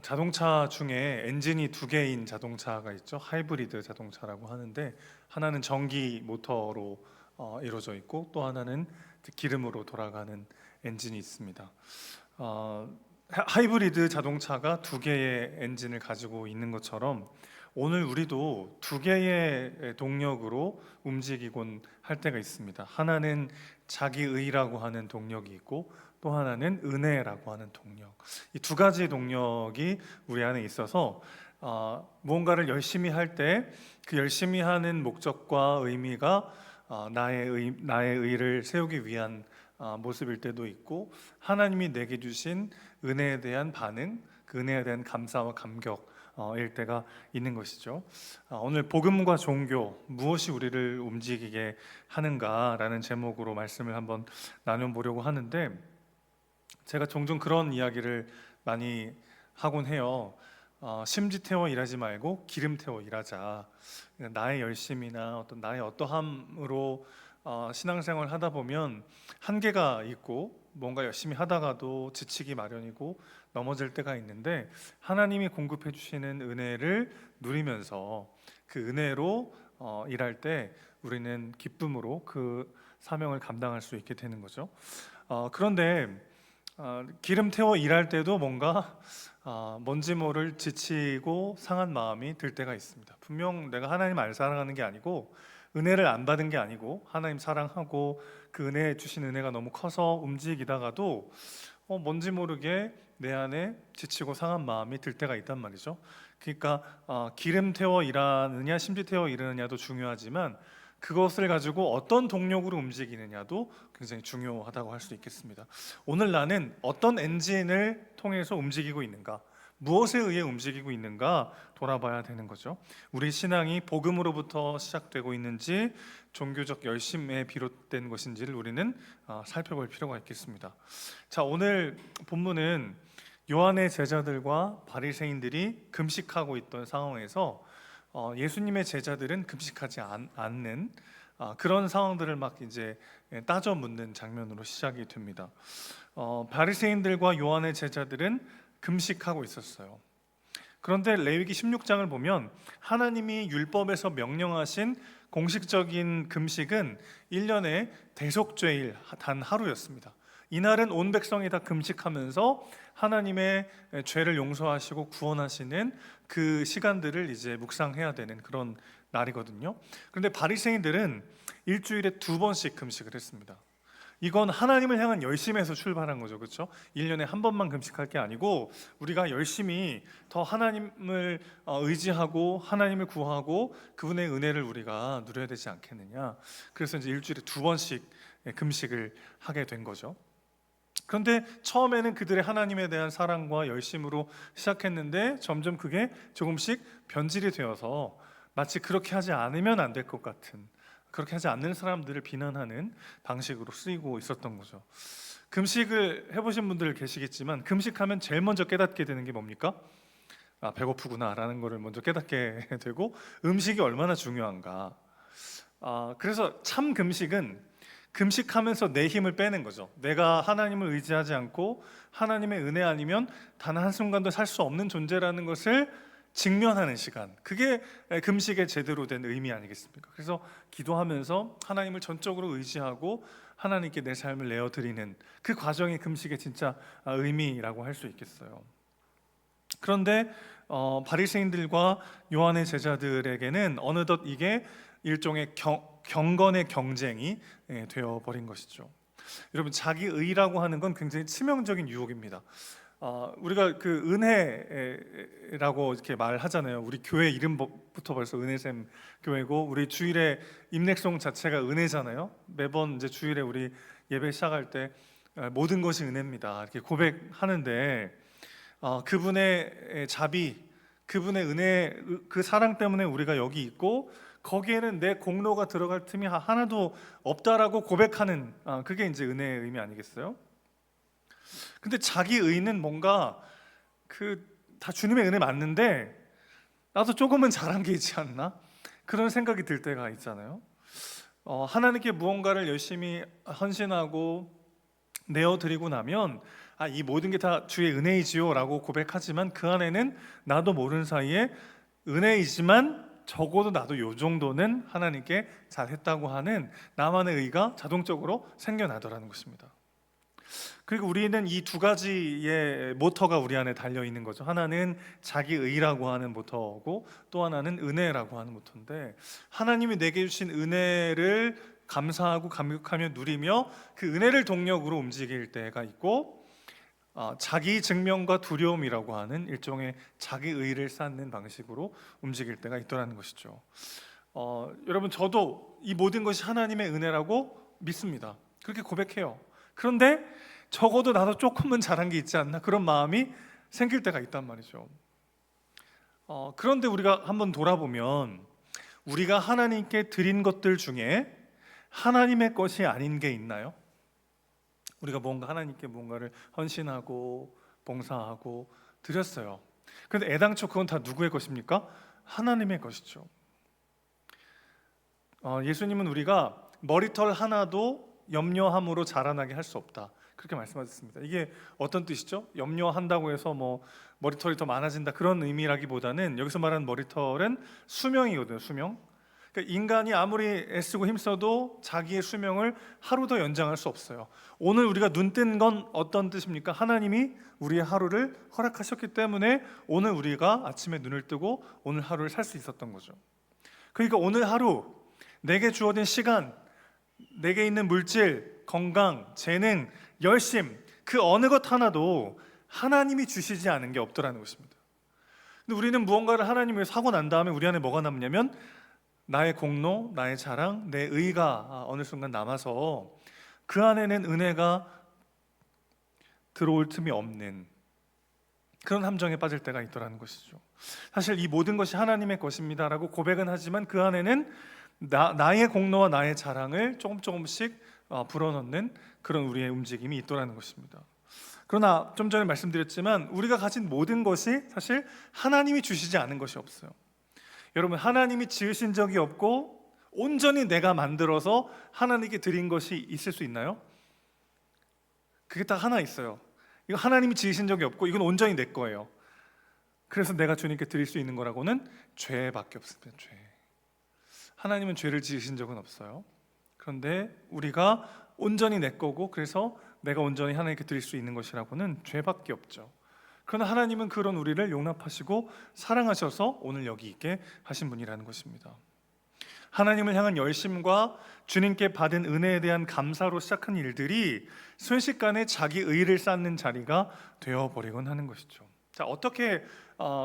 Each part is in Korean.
자동차 중에 엔진이 두 개인 자동차가 있죠. 하이브리드 자동차라고 하는데, 하나는 전기 모터로 이루어져 있고, 또 하나는 기름으로 돌아가는 엔진이 있습니다. 하이브리드 자동차가 두 개의 엔진을 가지고 있는 것처럼, 오늘 우리도 두 개의 동력으로 움직이곤 할 때가 있습니다. 하나는 자기의라고 하는 동력이 있고, 또 하나는 은혜라고 하는 동력. 이 두 가지 동력이 우리 안에 있어서 무언가를 열심히 할 때 그 열심히 하는 목적과 의미가 나의 의를 세우기 위한 모습일 때도 있고, 하나님이 내게 주신 은혜에 대한 반응, 그 은혜에 대한 감사와 감격일 때가 있는 것이죠. 오늘 복음과 종교, 무엇이 우리를 움직이게 하는가라는 제목으로 말씀을 한번 나눠보려고 하는데, 제가 종종 그런 이야기를 많이 하곤 해요. 심지 태워 일하지 말고 기름 태워 일하자. 나의 열심이나 어떤 나의 어떠함으로 신앙생활을 하다 보면 한계가 있고, 뭔가 열심히 하다가도 지치기 마련이고 넘어질 때가 있는데, 하나님이 공급해 주시는 은혜를 누리면서 그 은혜로 일할 때 우리는 기쁨으로 그 사명을 감당할 수 있게 되는 거죠. 그런데 기름 태워 일할 때도 뭔가 뭔지 모를 지치고 상한 마음이 들 때가 있습니다. 분명 내가 하나님 안 사랑하는 게 아니고, 은혜를 안 받은 게 아니고, 하나님 사랑하고 그 은혜 주신 은혜가 너무 커서 움직이다가도 뭔지 모르게 내 안에 지치고 상한 마음이 들 때가 있단 말이죠. 그러니까 기름 태워 일하느냐 심지 태워 일하느냐도 중요하지만, 그것을 가지고 어떤 동력으로 움직이느냐도 굉장히 중요하다고 할 수 있겠습니다. 오늘 나는 어떤 엔진을 통해서 움직이고 있는가, 무엇에 의해 움직이고 있는가 돌아봐야 되는 거죠. 우리 신앙이 복음으로부터 시작되고 있는지, 종교적 열심에 비롯된 것인지를 우리는 살펴볼 필요가 있겠습니다. 자, 오늘 본문은 요한의 제자들과 바리새인들이 금식하고 있던 상황에서 예수님의 제자들은 금식하지 않는 그런 상황들을 막 이제 따져 묻는 장면으로 시작이 됩니다. 바리새인들과 요한의 제자들은 금식하고 있었어요. 그런데 레위기 16장을 보면 하나님이 율법에서 명령하신 공식적인 금식은 1년에 대속죄일 단 하루였습니다. 이날은 온 백성이 다 금식하면서 하나님의 죄를 용서하시고 구원하시는 그 시간들을 이제 묵상해야 되는 그런 날이거든요. 그런데 바리새인들은 일주일에 2번씩 금식을 했습니다. 이건 하나님을 향한 열심에서 출발한 거죠. 그렇죠? 1년에 한 번만 금식할 게 아니고, 우리가 열심히 더 하나님을 의지하고 하나님을 구하고 그분의 은혜를 우리가 누려야 되지 않겠느냐. 그래서 이제 일주일에 2번씩 금식을 하게 된 거죠. 그런데 처음에는 그들의 하나님에 대한 사랑과 열심으로 시작했는데, 점점 그게 조금씩 변질이 되어서 마치 그렇게 하지 않으면 안 될 것 같은, 그렇게 하지 않는 사람들을 비난하는 방식으로 쓰이고 있었던 거죠. 금식을 해보신 분들 계시겠지만, 금식하면 제일 먼저 깨닫게 되는 게 뭡니까? 배고프구나 라는 것을 먼저 깨닫게 되고, 음식이 얼마나 중요한가. 그래서 참 금식은 금식하면서 내 힘을 빼는 거죠. 내가 하나님을 의지하지 않고 하나님의 은혜 아니면 단 한순간도 살 수 없는 존재라는 것을 직면하는 시간, 그게 금식의 제대로 된 의미 아니겠습니까? 그래서 기도하면서 하나님을 전적으로 의지하고 하나님께 내 삶을 내어드리는 그 과정이 금식의 진짜 의미라고 할 수 있겠어요. 그런데 바리새인들과 요한의 제자들에게는 어느덧 이게 일종의 경건의 경쟁이 되어버린 것이죠. 여러분, 자기의라고 하는 건 굉장히 치명적인 유혹입니다. 우리가 그 은혜라고 이렇게 말하잖아요. 우리 교회 이름부터 벌써 은혜샘 교회고, 우리 주일에 임렉송 자체가 은혜잖아요. 매번 이제 주일에 우리 예배 시작할 때 모든 것이 은혜입니다 이렇게 고백하는데, 그분의 자비, 그분의 은혜, 그 사랑 때문에 우리가 여기 있고, 거기에는 내 공로가 들어갈 틈이 하나도 없다라고 고백하는, 그게 이제 은혜의 의미 아니겠어요? 근데 자기 의는 뭔가 다 주님의 은혜 맞는데 나도 조금은 잘한 게 있지 않나? 그런 생각이 들 때가 있잖아요. 하나님께 무언가를 열심히 헌신하고 내어드리고 나면 이 모든 게 다 주의 은혜이지요라고 고백하지만 그 안에는 나도 모르는 사이에 은혜이지만 적어도 나도 요 정도는 하나님께 잘했다고 하는 나만의 의가 자동적으로 생겨나더라는 것입니다. 그리고 우리는 이 두 가지의 모터가 우리 안에 달려 있는 거죠. 하나는 자기 의라고 하는 모터고 또 하나는 은혜라고 하는 모터인데, 하나님이 내게 주신 은혜를 감사하고 감격하며 누리며 그 은혜를 동력으로 움직일 때가 있고, 자기 증명과 두려움이라고 하는 일종의 자기 의를 쌓는 방식으로 움직일 때가 있더라는 것이죠. 여러분, 저도 이 모든 것이 하나님의 은혜라고 믿습니다. 그렇게 고백해요. 그런데 적어도 나도 조금은 잘한 게 있지 않나, 그런 마음이 생길 때가 있단 말이죠. 그런데 우리가 한번 돌아보면 우리가 하나님께 드린 것들 중에 하나님의 것이 아닌 게 있나요? 우리가 뭔가 하나님께 뭔가를 헌신하고 봉사하고 드렸어요. 그런데 애당초 그건 다 누구의 것입니까? 하나님의 것이죠. 예수님은 우리가 머리털 하나도 염려함으로 자라나게 할 수 없다, 그렇게 말씀하셨습니다. 이게 어떤 뜻이죠? 염려한다고 해서 뭐 머리털이 더 많아진다, 그런 의미라기보다는 여기서 말하는 머리털은 수명이거든요. 수명. 그러니까 인간이 아무리 애쓰고 힘써도 자기의 수명을 하루 더 연장할 수 없어요. 오늘 우리가 눈 뜬 건 어떤 뜻입니까? 하나님이 우리의 하루를 허락하셨기 때문에 오늘 우리가 아침에 눈을 뜨고 오늘 하루를 살 수 있었던 거죠. 그러니까 오늘 하루 내게 주어진 시간, 내게 있는 물질, 건강, 재능, 열심, 그 어느 것 하나도 하나님이 주시지 않은 게 없더라는 것입니다. 근데 우리는 무언가를 하나님 위해서 하고 난 다음에 우리 안에 뭐가 남냐면 나의 공로, 나의 자랑, 내 의가 어느 순간 남아서 그 안에는 은혜가 들어올 틈이 없는 그런 함정에 빠질 때가 있더라는 것이죠. 사실 이 모든 것이 하나님의 것입니다라고 고백은 하지만 그 안에는 나의 공로와 나의 자랑을 조금씩 불어넣는 그런 우리의 움직임이 있더라는 것입니다. 그러나 좀 전에 말씀드렸지만 우리가 가진 모든 것이 사실 하나님이 주시지 않은 것이 없어요. 여러분, 하나님이 지으신 적이 없고 온전히 내가 만들어서 하나님께 드린 것이 있을 수 있나요? 그게 딱 하나 있어요. 이거 하나님이 지으신 적이 없고 이건 온전히 내 거예요. 그래서 내가 주님께 드릴 수 있는 거라고는 죄밖에 없습니다. 죄. 하나님은 죄를 지으신 적은 없어요. 그런데 우리가 온전히 내 거고 그래서 내가 온전히 하나님께 드릴 수 있는 것이라고는 죄밖에 없죠. 그러나 하나님은 그런 우리를 용납하시고 사랑하셔서 오늘 여기 있게 하신 분이라는 것입니다. 하나님을 향한 열심과 주님께 받은 은혜에 대한 감사로 시작한 일들이 순식간에 자기 의를 쌓는 자리가 되어버리곤 하는 것이죠. 자, 어떻게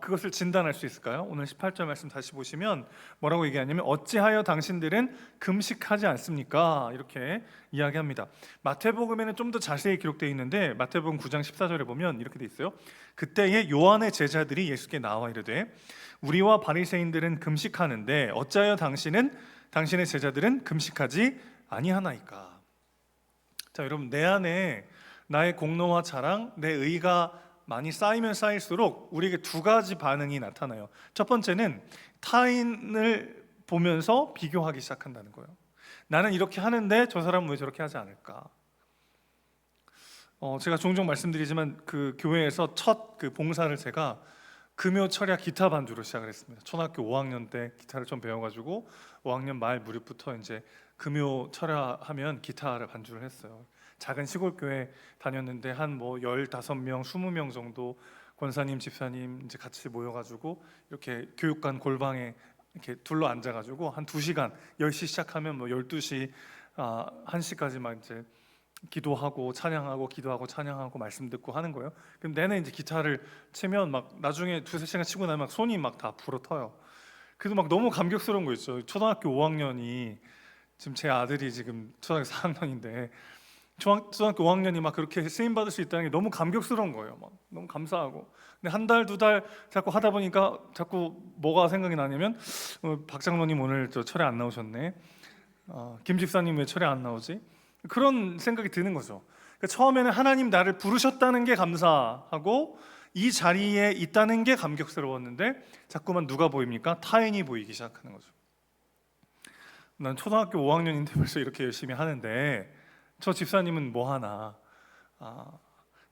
그것을 진단할 수 있을까요? 오늘 18절 말씀 다시 보시면 뭐라고 얘기하냐면 어찌하여 당신들은 금식하지 않습니까? 이렇게 이야기합니다. 마태복음에는 좀 더 자세히 기록되어 있는데 마태복음 9장 14절에 보면 이렇게 돼 있어요. 그때에 요한의 제자들이 예수께 나와 이르되 우리와 바리새인들은 금식하는데 어찌하여 당신의 제자들은 금식하지 아니하나이까? 자, 여러분, 내 안에 나의 공로와 자랑, 내 의가 많이 쌓이면 쌓일수록 우리에게 두 가지 반응이 나타나요. 첫 번째는 타인을 보면서 비교하기 시작한다는 거예요. 나는 이렇게 하는데 저 사람은 왜 저렇게 하지 않을까? 제가 종종 말씀드리지만 그 교회에서 첫 그 봉사를 제가 금요 철야 기타 반주로 시작을 했습니다. 초등학교 5학년 때 기타를 좀 배워가지고 5학년 말 무렵부터 이제 금요 철야하면 기타를 반주를 했어요. 작은 시골 교회 다녔는데 한 뭐 15명, 20명 정도 권사님, 집사님 이제 같이 모여가지고 이렇게 교육관 골방에 이렇게 둘러 앉아가지고 한 2시간 10시 시작하면 뭐 12시 1시까지 막 이제 기도하고 찬양하고 기도하고 찬양하고 말씀 듣고 하는 거예요. 그럼 내내 이제 기타를 치면 막 나중에 2-3시간 치고 나면 막 손이 막 다 부러터요. 그래도 막 너무 감격스러운 거 있죠. 초등학교 5학년이 지금 제 아들이 지금 초등학교 4학년인데 초등학교 5학년이 막 그렇게 쓰임 받을 수 있다는 게 너무 감격스러운 거예요. 막 너무 감사하고. 근데 한 달, 2달 자꾸 하다 보니까 자꾸 뭐가 생각이 나냐면 박 장로님 오늘 저 철회 안 나오셨네. 김 집사님 왜 철회 안 나오지? 그런 생각이 드는 거죠. 그러니까 처음에는 하나님 나를 부르셨다는 게 감사하고 이 자리에 있다는 게 감격스러웠는데 자꾸만 누가 보입니까? 타인이 보이기 시작하는 거죠. 난 초등학교 5학년인데 벌써 이렇게 열심히 하는데 저 집사님은 뭐 하나?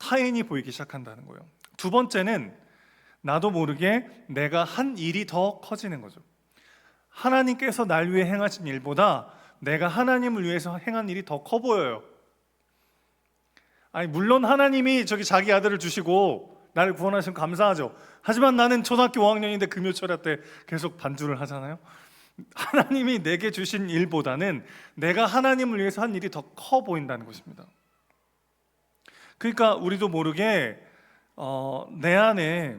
타인이 보이기 시작한다는 거예요. 두 번째는 나도 모르게 내가 한 일이 더 커지는 거죠. 하나님께서 날 위해 행하신 일보다 내가 하나님을 위해서 행한 일이 더 커 보여요. 아니, 물론 하나님이 자기 아들을 주시고 나를 구원하시면 감사하죠. 하지만 나는 초등학교 5학년인데 금요철야 때 계속 반주를 하잖아요. 하나님이 내게 주신 일보다는 내가 하나님을 위해서 한 일이 더 커 보인다는 것입니다. 그러니까 우리도 모르게 내 안에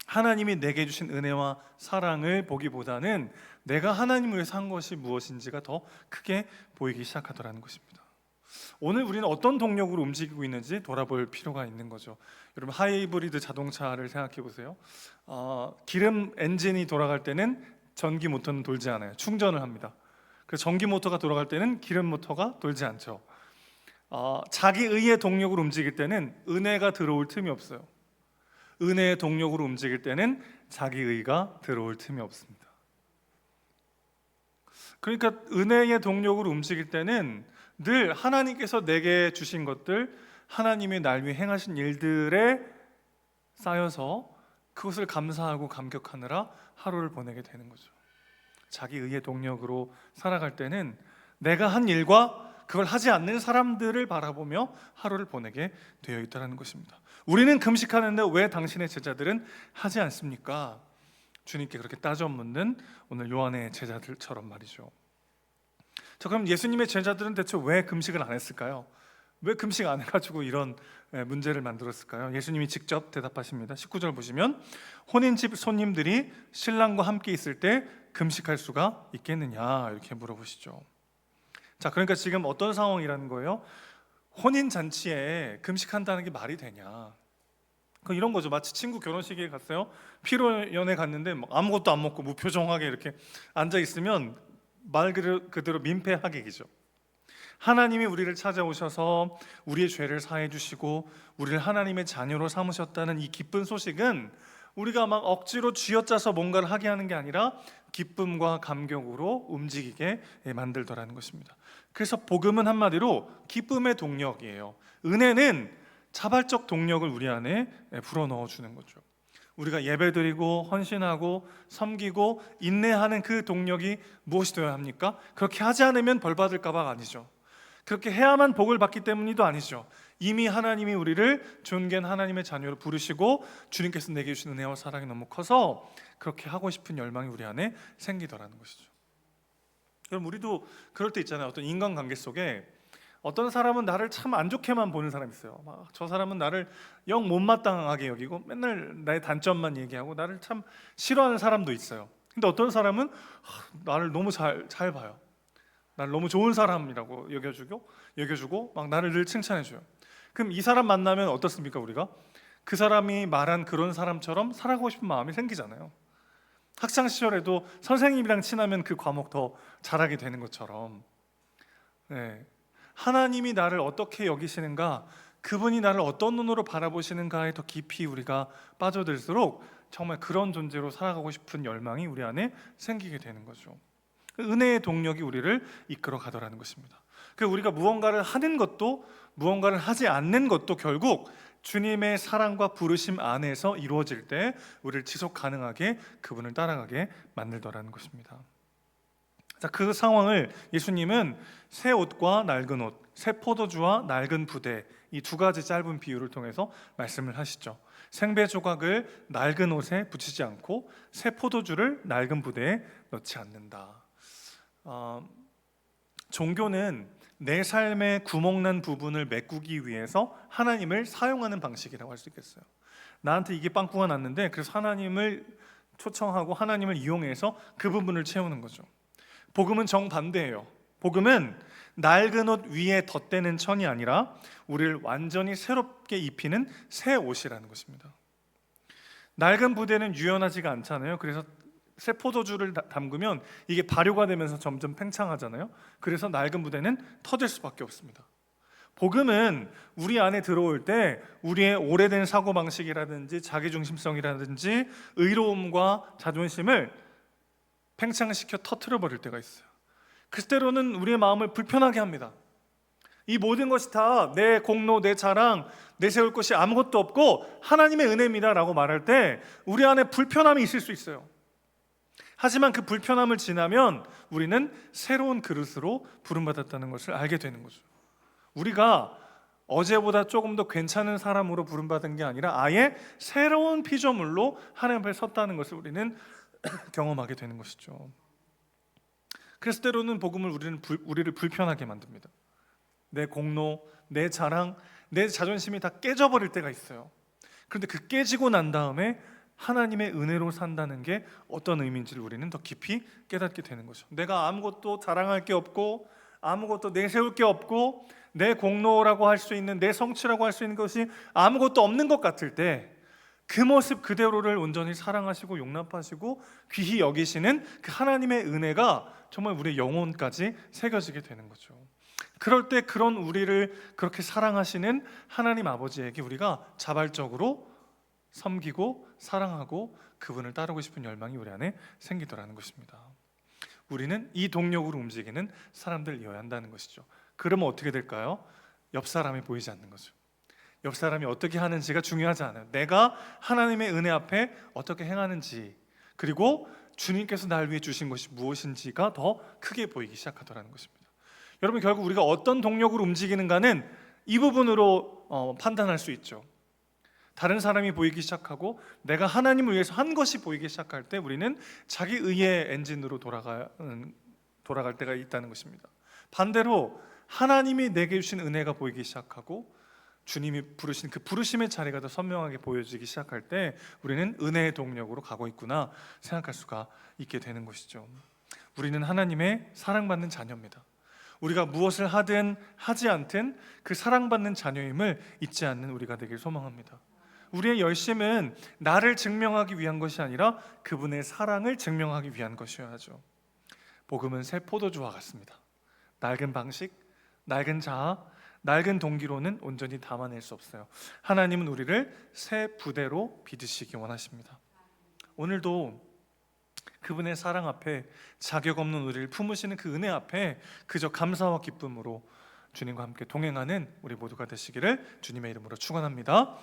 하나님이 내게 주신 은혜와 사랑을 보기보다는 내가 하나님을 위해서 한 것이 무엇인지가 더 크게 보이기 시작하더라는 것입니다. 오늘 우리는 어떤 동력으로 움직이고 있는지 돌아볼 필요가 있는 거죠. 여러분, 하이브리드 자동차를 생각해 보세요. 기름 엔진이 돌아갈 때는 전기 모터는 돌지 않아요. 충전을 합니다. 그래서 전기 모터가 돌아갈 때는 기름 모터가 돌지 않죠. 자기 의의 동력으로 움직일 때는 은혜가 들어올 틈이 없어요. 은혜의 동력으로 움직일 때는 자기 의가 들어올 틈이 없습니다. 그러니까 은혜의 동력으로 움직일 때는 늘 하나님께서 내게 주신 것들, 하나님이 날 위해 행하신 일들에 쌓여서 그것을 감사하고 감격하느라 하루를 보내게 되는 거죠. 자기 의의 동력으로 살아갈 때는 내가 한 일과 그걸 하지 않는 사람들을 바라보며 하루를 보내게 되어 있다는 것입니다. 우리는 금식하는데 왜 당신의 제자들은 하지 않습니까? 주님께 그렇게 따져 묻는 오늘 요한의 제자들처럼 말이죠. 자, 그럼 예수님의 제자들은 대체 왜 금식을 안 했을까요? 왜 금식 안 해가지고 이런 문제를 만들었을까요? 예수님이 직접 대답하십니다. 19절 보시면 혼인집 손님들이 신랑과 함께 있을 때 금식할 수가 있겠느냐 이렇게 물어보시죠. 자, 그러니까 지금 어떤 상황이라는 거예요? 혼인 잔치에 금식한다는 게 말이 되냐? 이런 거죠. 마치 친구 결혼식에 갔어요. 피로연에 갔는데 아무것도 안 먹고 무표정하게 이렇게 앉아 있으면 말 그대로 민폐하객이죠. 하나님이 우리를 찾아오셔서 우리의 죄를 사해 주시고 우리를 하나님의 자녀로 삼으셨다는 이 기쁜 소식은 우리가 막 억지로 쥐어짜서 뭔가를 하게 하는 게 아니라 기쁨과 감격으로 움직이게 만들더라는 것입니다. 그래서 복음은 한마디로 기쁨의 동력이에요. 은혜는 자발적 동력을 우리 안에 불어넣어 주는 거죠. 우리가 예배드리고 헌신하고 섬기고 인내하는 그 동력이 무엇이 되어야 합니까? 그렇게 하지 않으면 벌 받을까 봐가 아니죠. 그렇게 해야만 복을 받기 때문이도 아니죠. 이미 하나님이 우리를 존귀한 하나님의 자녀로 부르시고 주님께서 내게 주신 은혜와 사랑이 너무 커서 그렇게 하고 싶은 열망이 우리 안에 생기더라는 것이죠. 그럼 우리도 그럴 때 있잖아요. 어떤 인간관계 속에 어떤 사람은 나를 참 안 좋게만 보는 사람이 있어요. 저 사람은 나를 영 못마땅하게 여기고 맨날 나의 단점만 얘기하고 나를 참 싫어하는 사람도 있어요. 근데 어떤 사람은 나를 너무 잘 봐요. 나를 너무 좋은 사람이라고 여겨주고 막 나를 늘 칭찬해줘요. 그럼 이 사람 만나면 어떻습니까? 우리가 그 사람이 말한 그런 사람처럼 살아가고 싶은 마음이 생기잖아요. 학창 시절에도 선생님이랑 친하면 그 과목 더 잘하게 되는 것처럼, 네. 하나님이 나를 어떻게 여기시는가, 그분이 나를 어떤 눈으로 바라보시는가에 더 깊이 우리가 빠져들수록 정말 그런 존재로 살아가고 싶은 열망이 우리 안에 생기게 되는 거죠. 은혜의 동력이 우리를 이끌어 가더라는 것입니다. 우리가 무언가를 하는 것도 무언가를 하지 않는 것도 결국 주님의 사랑과 부르심 안에서 이루어질 때 우리를 지속 가능하게 그분을 따라가게 만들더라는 것입니다. 자, 그 상황을 예수님은 새 옷과 낡은 옷, 새 포도주와 낡은 부대, 이 두 가지 짧은 비유를 통해서 말씀을 하시죠. 생배 조각을 낡은 옷에 붙이지 않고 새 포도주를 낡은 부대에 넣지 않는다. 종교는 내 삶의 구멍난 부분을 메꾸기 위해서 하나님을 사용하는 방식이라고 할 수 있겠어요. 나한테 이게 빵꾸가 났는데 그래서 하나님을 초청하고 하나님을 이용해서 그 부분을 채우는 거죠. 복음은 정반대예요. 복음은 낡은 옷 위에 덧대는 천이 아니라 우리를 완전히 새롭게 입히는 새 옷이라는 것입니다. 낡은 부대는 유연하지가 않잖아요. 그래서 새 포도주를 담그면 이게 발효가 되면서 점점 팽창하잖아요. 그래서 낡은 부대는 터질 수밖에 없습니다. 복음은 우리 안에 들어올 때 우리의 오래된 사고방식이라든지 자기중심성이라든지 의로움과 자존심을 팽창시켜 터트려 버릴 때가 있어요. 그때로는 우리의 마음을 불편하게 합니다. 이 모든 것이 다 내 공로, 내 자랑, 내세울 것이 아무것도 없고 하나님의 은혜입니다라고 말할 때 우리 안에 불편함이 있을 수 있어요. 하지만 그 불편함을 지나면 우리는 새로운 그릇으로 부름받았다는 것을 알게 되는 거죠. 우리가 어제보다 조금 더 괜찮은 사람으로 부름받은 게 아니라 아예 새로운 피조물로 하나님 앞에 섰다는 것을 우리는 경험하게 되는 것이죠. 그래서 때로는 복음을 우리를 불편하게 만듭니다. 내 공로, 내 자랑, 내 자존심이 다 깨져버릴 때가 있어요. 그런데 그 깨지고 난 다음에 하나님의 은혜로 산다는 게 어떤 의미인지를 우리는 더 깊이 깨닫게 되는 거죠. 내가 아무것도 자랑할 게 없고 아무것도 내세울 게 없고 내 공로라고 할 수 있는, 내 성취라고 할 수 있는 것이 아무것도 없는 것 같을 때 그 모습 그대로를 온전히 사랑하시고 용납하시고 귀히 여기시는 그 하나님의 은혜가 정말 우리의 영혼까지 새겨지게 되는 거죠. 그럴 때 그런 우리를 그렇게 사랑하시는 하나님 아버지에게 우리가 자발적으로 섬기고 사랑하고 그분을 따르고 싶은 열망이 우리 안에 생기더라는 것입니다. 우리는 이 동력으로 움직이는 사람들이어야 한다는 것이죠. 그러면 어떻게 될까요? 옆 사람이 보이지 않는 거죠. 옆 사람이 어떻게 하는지가 중요하지 않아요. 내가 하나님의 은혜 앞에 어떻게 행하는지, 그리고 주님께서 날 위해 주신 것이 무엇인지가 더 크게 보이기 시작하더라는 것입니다. 여러분, 결국 우리가 어떤 동력으로 움직이는가는 이 부분으로 판단할 수 있죠. 다른 사람이 보이기 시작하고 내가 하나님을 위해서 한 것이 보이기 시작할 때 우리는 자기 의의 엔진으로 돌아갈 때가 있다는 것입니다. 반대로 하나님이 내게 주신 은혜가 보이기 시작하고 주님이 부르신 그 부르심의 자리가 더 선명하게 보여지기 시작할 때 우리는 은혜의 동력으로 가고 있구나 생각할 수가 있게 되는 것이죠. 우리는 하나님의 사랑받는 자녀입니다. 우리가 무엇을 하든 하지 않든 그 사랑받는 자녀임을 잊지 않는 우리가 되길 소망합니다. 우리의 열심은 나를 증명하기 위한 것이 아니라 그분의 사랑을 증명하기 위한 것이어야죠. 복음은 새 포도주와 같습니다. 낡은 방식, 낡은 자아, 낡은 동기로는 온전히 담아낼 수 없어요. 하나님은 우리를 새 부대로 빚으시기 원하십니다. 오늘도 그분의 사랑 앞에 자격 없는 우리를 품으시는 그 은혜 앞에 그저 감사와 기쁨으로 주님과 함께 동행하는 우리 모두가 되시기를 주님의 이름으로 축원합니다.